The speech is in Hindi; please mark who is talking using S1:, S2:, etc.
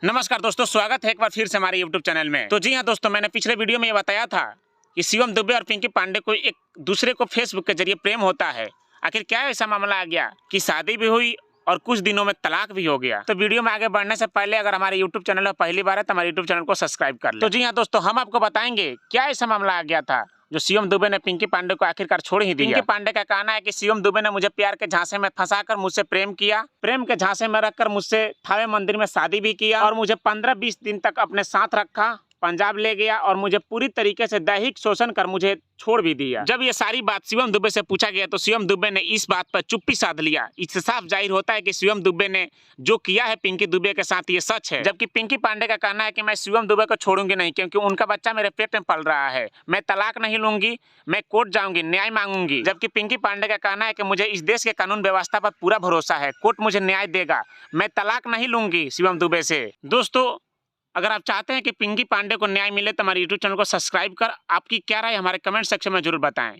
S1: नमस्कार दोस्तों, स्वागत है एक बार फिर से हमारे YouTube चैनल में। तो जी हाँ दोस्तों, मैंने पिछले वीडियो में ये बताया था कि शिवम दुबे और पिंकी पांडे को एक दूसरे को फेसबुक के जरिए प्रेम होता है। आखिर क्या ऐसा मामला आ गया कि शादी भी हुई और कुछ दिनों में तलाक भी हो गया। तो वीडियो में आगे बढ़ने से पहले अगर हमारे YouTube चैनल में पहली बार है तो हमारे YouTube चैनल को सब्सक्राइब कर लें। तो जी हाँ दोस्तों, हम आपको बताएंगे क्या ऐसा मामला आ गया था जो शिवम दुबे ने पिंकी पांडे को आखिरकार छोड़ ही दिया। पिंकी पांडे का कहना है कि शिवम दुबे ने मुझे प्यार के झांसे में फंसाकर मुझसे प्रेम किया, प्रेम के झांसे में रखकर मुझसे थावे मंदिर में शादी भी किया और मुझे 15-20 दिन तक अपने साथ रखा, पंजाब ले गया और मुझे पूरी तरीके से दैहिक शोषण कर मुझे छोड़ भी दिया। जब ये सारी बात शिवम दुबे से पूछा गया तो शिवम दुबे ने इस बात पर चुप्पी साध लिया। इससे साफ जाहिर होता है कि शिवम दुबे ने जो किया है पिंकी दुबे के साथ ये सच है। जबकि पिंकी पांडे का कहना है कि मैं शिवम दुबे को छोड़ूंगी नहीं, क्योंकि उनका बच्चा मेरे पेट में पल रहा है। मैं तलाक नहीं लूंगी, मैं कोर्ट जाऊंगी, न्याय मांगूंगी। जबकि पिंकी पांडे का कहना है कि मुझे इस देश के कानून व्यवस्था पर पूरा भरोसा है, कोर्ट मुझे न्याय देगा, मैं तलाक नहीं लूंगी शिवम दुबे से। दोस्तों, अगर आप चाहते हैं कि पिंकी पांडे को न्याय मिले तो हमारे YouTube चैनल को सब्सक्राइब कर आपकी क्या राय हमारे कमेंट सेक्शन में जरूर बताएं।